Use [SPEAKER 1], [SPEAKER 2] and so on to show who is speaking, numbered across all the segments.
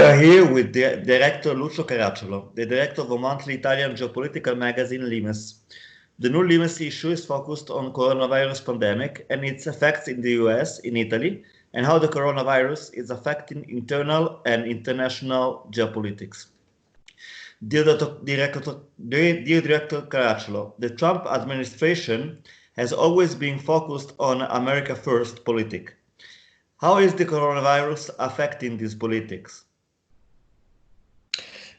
[SPEAKER 1] are here with the director Lucio Caracciolo, the director of a monthly Italian geopolitical magazine Limes. The new Limes issue is focused on coronavirus pandemic and its effects in the US, in Italy, and how the coronavirus is affecting internal and international geopolitics. Dear Director Caracciolo, the Trump administration has always been focused on America First politic. How is the coronavirus affecting these politics?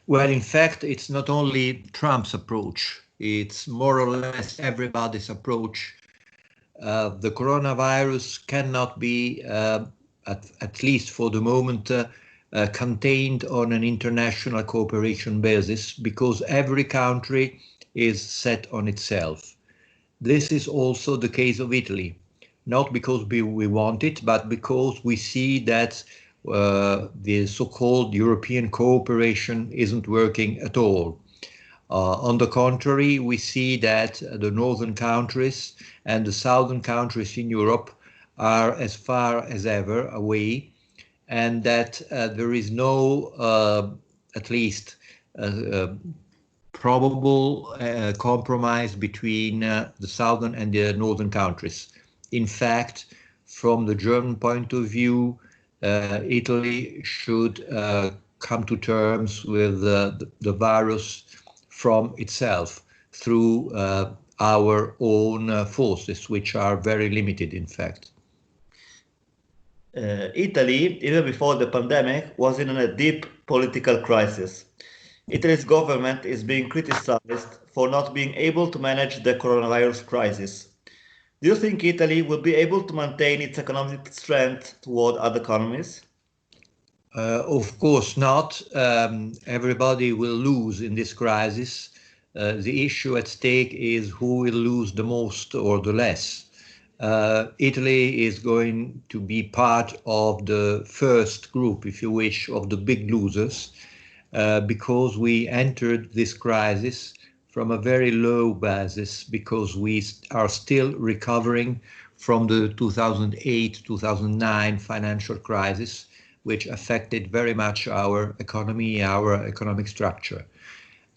[SPEAKER 2] Well, in fact, it's not only Trump's approach, it's more or less everybody's approach. The coronavirus cannot be, at least for the moment, contained on an international cooperation basis because every country is set on itself. This is also the case of Italy, not because we want it, but because we see that the so-called European cooperation isn't working at all. On the contrary, we see that the northern countries and the southern countries in Europe are as far as ever away, and that there is no, at least, probable compromise between the southern and the northern countries. In fact, from the German point of view, Italy should come to terms with the virus from itself through our own forces, which are very limited, in fact.
[SPEAKER 1] Italy, even before the pandemic, was in a deep political crisis. Italy's government is being criticized for not being able to manage the coronavirus crisis. Do you think Italy will be able to maintain its economic strength toward other economies?
[SPEAKER 2] Of course not. Everybody will lose in this crisis. The issue at stake is who will lose the most or the less. Italy is going to be part of the first group, if you wish, of the big losers, because we entered this crisis from a very low basis, because we are still recovering from the 2008-2009 financial crisis, which affected very much our economy, our economic structure.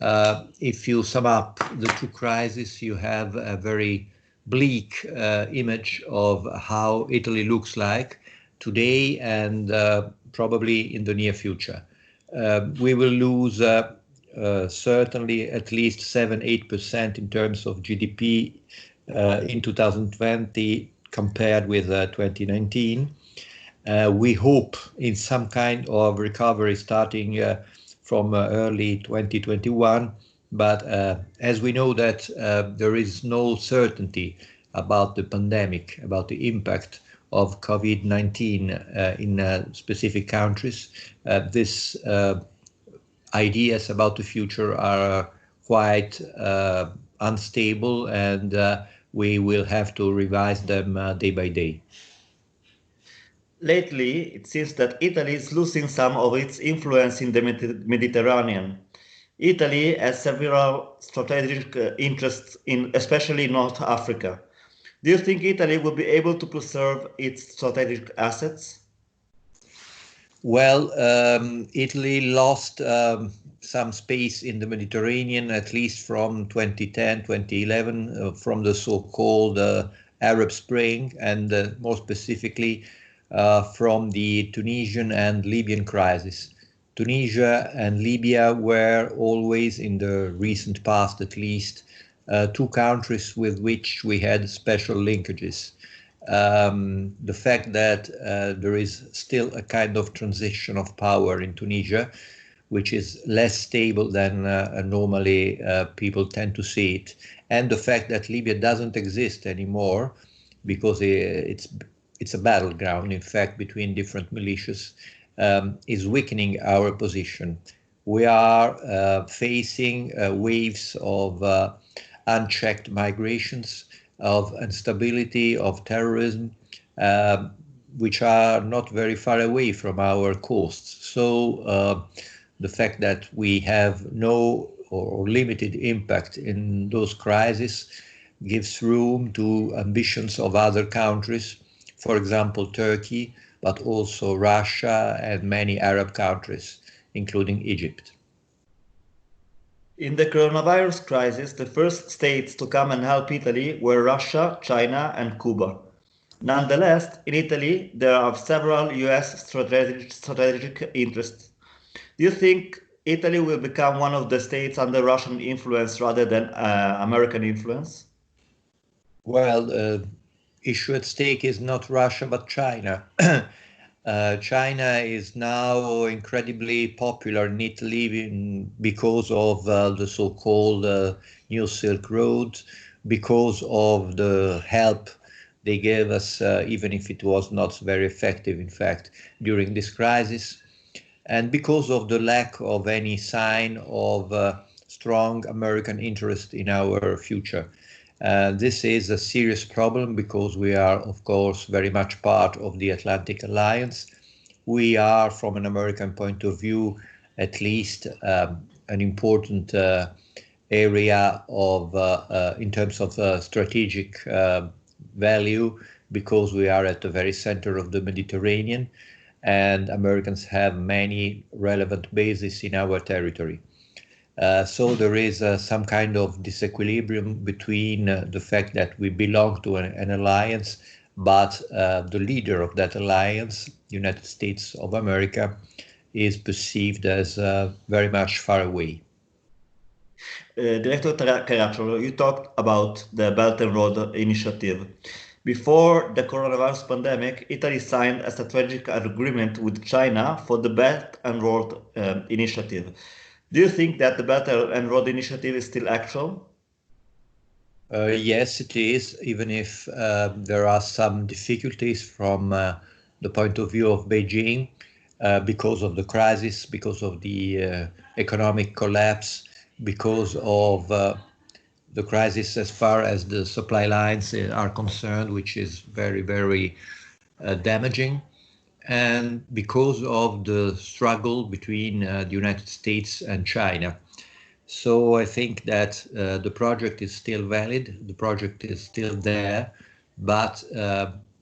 [SPEAKER 2] If you sum up the two crises, you have a very bleak image of how Italy looks like today and probably in the near future. We will lose certainly at least 7-8% in terms of GDP in 2020 compared with 2019. We hope in some kind of recovery starting from early 2021, but as we know that there is no certainty about the pandemic, about the impact of COVID-19 in specific countries, these ideas about the future are quite unstable, and we will have to revise them day by day.
[SPEAKER 1] Lately, it seems that Italy is losing some of its influence in the Mediterranean. Italy has several strategic interests in especially North Africa. Do you think Italy will be able to preserve its strategic assets?
[SPEAKER 2] Well, Italy lost some space in the Mediterranean, at least from 2010, 2011, from the so-called Arab Spring, and more specifically from the Tunisian and Libyan crisis. Tunisia and Libya were always, in the recent past at least, two countries with which we had special linkages. The fact that there is still a kind of transition of power in Tunisia, which is less stable than normally people tend to see it, and the fact that Libya doesn't exist anymore because it's a battleground, in fact, between different militias, is weakening our position. We are facing waves of unchecked migrations, of instability, of terrorism, which are not very far away from our coasts. So the fact that we have no or limited impact in those crises gives room to ambitions of other countries, for example, Turkey, but also Russia and many Arab countries. including Egypt.
[SPEAKER 1] In the coronavirus crisis, the first states to come and help Italy were Russia, China, and Cuba. Nonetheless, in Italy, there are several US strategic interests. Do you think Italy will become one of the states under Russian influence rather than American influence?
[SPEAKER 2] Well, the issue at stake is not Russia, but China. China is now incredibly popular in Italy because of the so-called New Silk Road, because of the help they gave us, even if it was not very effective, in fact, during this crisis, and because of the lack of any sign of strong American interest in our future. This is a serious problem because we are, of course, very much part of the Atlantic Alliance. We are, from an American point of view, at least an important area of, in terms of strategic value, because we are at the very center of the Mediterranean, and Americans have many relevant bases in our territory. So there is some kind of disequilibrium between the fact that we belong to an alliance, but the leader of that alliance, United States of America, is perceived as very much far away.
[SPEAKER 1] Director Caracciolo, you talked about the Belt and Road Initiative. Before the coronavirus pandemic, Italy signed a strategic agreement with China for the Belt and Road Initiative. Do you think that the Belt and Road Initiative is still actual?
[SPEAKER 2] Yes, it is, even if there are some difficulties from the point of view of Beijing because of the crisis, because of the economic collapse, because of the crisis as far as the supply lines are concerned, which is very, very damaging, and because of the struggle between the United States and China. So I think that the project is still valid, the project is still there, but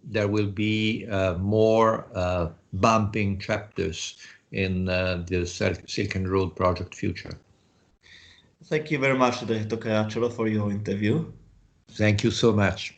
[SPEAKER 2] there will be more bumping chapters in the Silk and Road project future.
[SPEAKER 1] Thank you very much, Director Caracciolo, for your interview.
[SPEAKER 2] Thank you so much.